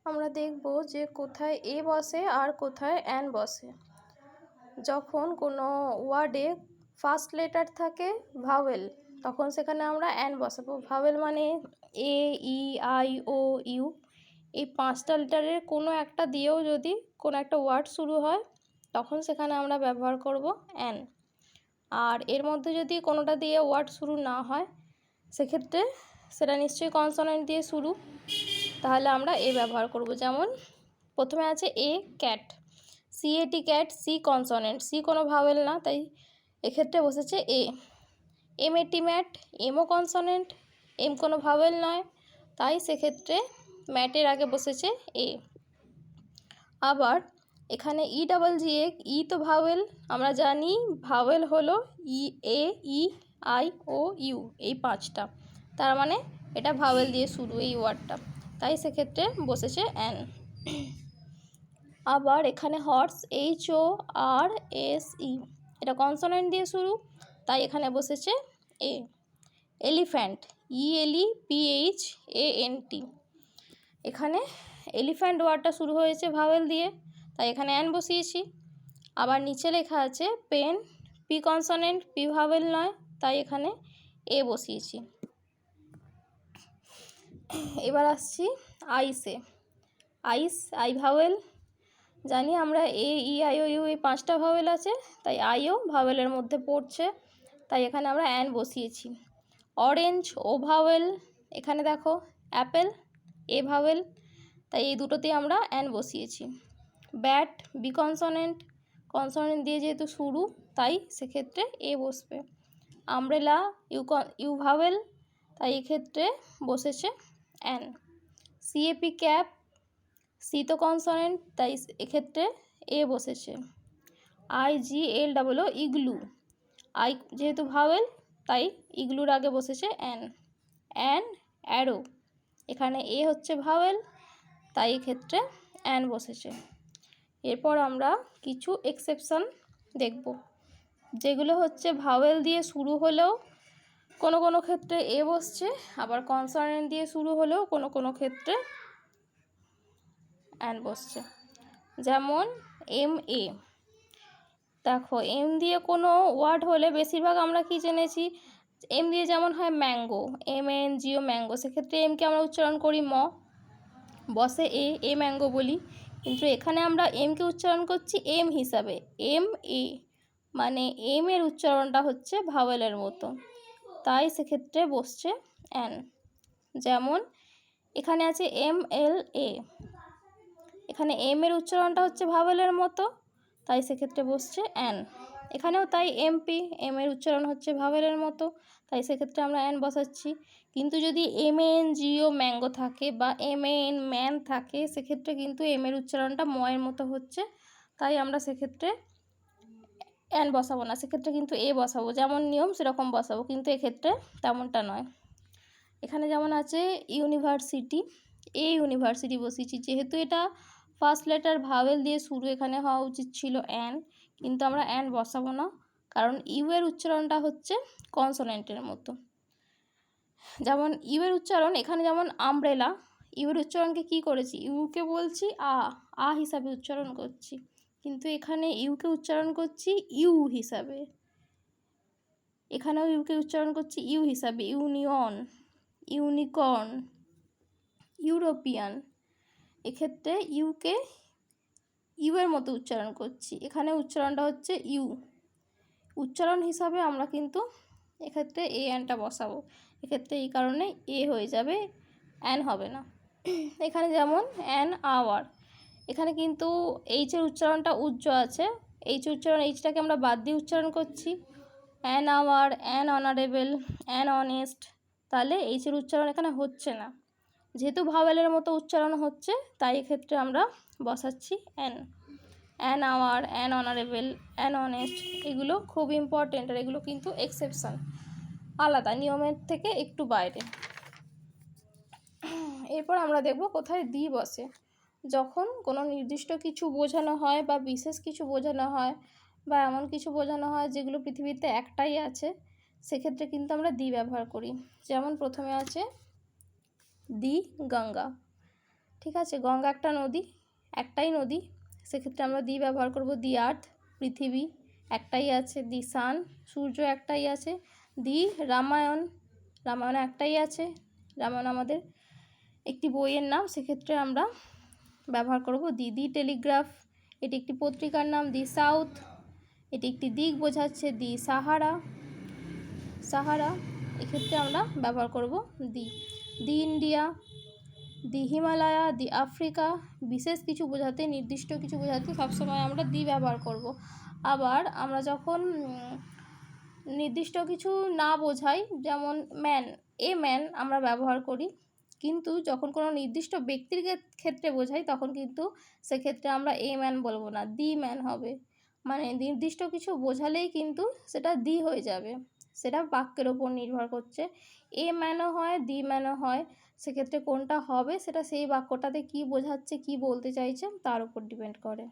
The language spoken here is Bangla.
আমরা দেখব যে কোথায় এ বসে আর কোথায় অ্যান বসে। যখন কোনো ওয়ার্ডে ফার্স্ট লেটার থাকে ভাওয়েল, তখন সেখানে আমরা অ্যান বসাবো। ভাওয়েল মানে এ, ই, আই, ও, ইউ, এই 5টা লেটারের কোনো একটা দিয়েও যদি কোনো একটা ওয়ার্ড শুরু হয় তখন সেখানে আমরা ব্যবহার করব অ্যান। আর এর মধ্যে যদি কোনোটা দিয়ে ওয়ার্ড শুরু না হয় সেক্ষেত্রে সেটা নিশ্চয়ই কনসোনেন্ট দিয়ে শুরু, তাহলে আমরা এ ব্যবহার করব। যেমন প্রথমে আছে a cat, CAT cat, C consonant, C কোনো ভাওয়েল না, তাই এক্ষেত্রে বসেছে এ। MAT ম্যাট, এমও কনসোনেন্ট, এম কোনো ভাওয়েল নয়, তাই সেক্ষেত্রে ম্যাটের আগে বসেছে এ। আবার এখানে EGG, ই তো ভাওয়েল, আমরা জানি ভাওয়েল হলো ই, এ, ই, আই, ও, ইউ, এই 5টা, তার মানে এটা ভাওয়েল দিয়ে শুরু এই ওয়ার্ডটা, তাই সেক্ষেত্রে বসেছে অ্যান। আবার এখানে হর্স, HORSE, এটা কনসোনেন্ট দিয়ে শুরু, তাই এখানে বসেছে এ। এলিফ্যান্ট, ELEPHANT, এখানে এলিফ্যান্ট ওয়ার্ডটা শুরু হয়েছে ভাওয়েল দিয়ে, তাই এখানে অ্যান বসিয়েছি। আবার নিচে লেখা আছে pen, P consonant, P vowel নয়, তাই এখানে এ বসিয়েছি। এবার আসছি আইসে। আইস, আই ভাওয়েল, জানি আমরা এ, ই, আই, ও, ইউ, এই 5টা ভাওয়েল আছে, তাই আইও ভাওয়েলের মধ্যে পড়ছে, তাই এখানে আমরা অ্যান বসিয়েছি। অরেঞ্জ, ও ভাওয়েল, এখানে দেখো অ্যাপেল, এ ভাওয়েল, তাই এই দুটোতেই আমরা অ্যান বসিয়েছি। ব্যাট, বি কনসোনেন্ট, কনসোনেন্ট দিয়ে যেহেতু শুরু তাই সেক্ষেত্রে এ বসবে। আমব্রেলা, ইউ ভাওয়েল, তাই এক্ষেত্রে বসেছে অ্যান। CAP ক্যাপ, সি তো কনসোনেন্ট, তাই এক্ষেত্রে এ বসেছে। IGLOO, ইগলু, আই যেহেতু ভাওয়েল তাই ইগলুর আগে বসেছে অ্যান। অ্যান, অ্যারো, এখানে এ হচ্ছে ভাওয়েল, তাই এক্ষেত্রে অ্যান বসেছে। এরপর আমরা কিছু এক্সেপশন দেখব, যেগুলো হচ্ছে ভাওয়েল দিয়ে শুরু হলেও কোনো কোনো ক্ষেত্রে এ বসছে, আবার কনসোনেন্ট দিয়ে শুরু হলেও কোনো কোনো ক্ষেত্রে অ্যান বসছে। যেমন MA, দেখো এম দিয়ে কোনো ওয়ার্ড হলে বেশিরভাগ আমরা কি জেনেছি, এম দিয়ে যেমন হয় ম্যাঙ্গো, MANGO, ম্যাঙ্গো, সেক্ষেত্রে এমকে আমরা উচ্চারণ করি ম, বসে এ ম্যাঙ্গো বলি, কিন্তু এখানে আমরা এমকে উচ্চারণ করছি এম হিসাবে, MA, মানে এম এর উচ্চারণটা হচ্ছে ভাওয়েলের মতো, তাই সেক্ষেত্রে বসছে অ্যান। যেমন এখানে আছে MLA, এখানে এম এর উচ্চারণটা হচ্ছে ভাওয়েলের মতো, তাই সেক্ষেত্রে বসছে অ্যান। এখানেও তাই MP, এম এর উচ্চারণ হচ্ছে ভাওয়েলের মতো, তাই সেক্ষেত্রে আমরা অ্যান বসাচ্ছি। কিন্তু যদি MANGO ম্যাঙ্গো থাকে বা MAN ম্যান থাকে, সেক্ষেত্রে কিন্তু এম এর উচ্চারণটা ময়ের মতো হচ্ছে, তাই আমরা সেক্ষেত্রে অ্যান বসাবো না, সেক্ষেত্রে কিন্তু এ বসাবো, যেমন নিয়ম সেরকম বসাবো, কিন্তু এক্ষেত্রে তেমনটা নয়। এখানে যেমন আছে ইউনিভার্সিটি, ইউনিভার্সিটি বসিয়েছি, যেহেতু এটা ফার্স্ট লেটার ভাওয়েল দিয়ে শুরু, এখানে হওয়া উচিত ছিল অ্যান, কিন্তু আমরা অ্যান বসাবো না, কারণ ইউ এর উচ্চারণটা হচ্ছে কনসোনেন্টের মতো। যেমন ইউ এর উচ্চারণ এখানে, যেমন আমব্রেলা, ইউ এর উচ্চারণকে কী করেছি, ইউকে বলছি আ হিসাবে উচ্চারণ করছি, কিন্তু এখানে ইউকে উচ্চারণ করছি ইউ হিসাবে, এখানেও ইউকে উচ্চারণ করছি ইউ হিসাবে। ইউনিয়ন, ইউনিকর্ন, ইউরোপিয়ান, এক্ষেত্রে ইউকে ইউ এর মতো উচ্চারণ করছি, এখানে উচ্চারণটা হচ্ছে ইউ, উচ্চারণ হিসাবে আমরা কিন্তু এক্ষেত্রে এ অ্যানটা বসাবো, এক্ষেত্রে এই কারণে এ হয়ে যাবে, অ্যান হবে না। এখানে যেমন অ্যান আওয়ার, এখানে কিন্তু এইচের উচ্চারণটা উজ্জ আছে, এইচটাকে আমরা বাদ দিয়ে উচ্চারণ করছি। An hour, an honourable, an honest, তাহলে এইচের উচ্চারণ এখানে হচ্ছে না, যেহেতু ভাওয়েলের মতো উচ্চারণ হচ্ছে তাই এক্ষেত্রে আমরা বসাচ্ছি an. An hour, an honourable, an honest, এগুলো খুব ইম্পর্টেন্ট, আর এগুলো কিন্তু এক্সেপশন, আলাদা, নিয়মের থেকে একটু বাইরে। এরপর আমরা দেখব কোথায় দি বসে। যখন কোনো নির্দিষ্ট কিছু বোঝানো হয় বা বিশেষ কিছু বোঝানো হয় বা এমন কিছু বোঝানো হয় যেগুলো পৃথিবীতে একটাই আছে, সেক্ষেত্রে কিন্তু আমরা দি ব্যবহার করি। যেমন প্রথমে আছে দি গঙ্গা, ঠিক আছে, গঙ্গা একটা নদী, একটাই নদী, সেক্ষেত্রে আমরা দি ব্যবহার করব। দি আর্থ, পৃথিবী একটাই আছে। দি সান, সূর্য একটাই আছে। দি রামায়ণ, রামায়ণ একটাই আছে। রামায়ণ আমাদের একটি বইয়ের নাম, সেক্ষেত্রে আমরা ব্যবহার করব দি। দি টেলিগ্রাফ, এটি একটি পত্রিকার নাম। দি সাউথ, এটি একটি দিক বোঝাচ্ছে। দি সাহারা, সাহারা, এক্ষেত্রে আমরা ব্যবহার করব the. The India, the Himalaya, the Africa, বিশেষ কিছু বোঝাতে, নির্দিষ্ট কিছু বোঝাতে সবসময় আমরা দি ব্যবহার করব। আবার আমরা যখন নির্দিষ্ট কিছু না বোঝাই, যেমন ম্যান, এ ম্যান আমরা ব্যবহার করি, কিন্তু যখন কোনো নির্দিষ্ট ব্যক্তির ক্ষেত্রে বোঝাই তখন কিন্তু সেক্ষেত্রে আমরা এ ম্যান বলবো না, দি ম্যান হবে। মানে নির্দিষ্ট কিছু বোঝালেই কিন্তু সেটা দি হয়ে যাবে, সেটা বাক্যের ওপর নির্ভর করছে। এ ম্যানও হয়, দি ম্যানও হয়, সেক্ষেত্রে কোনটা হবে সেটা সেই বাক্যটাতে কী বোঝাচ্ছে, কী বলতে চাইছে তার উপর ডিপেন্ড করে।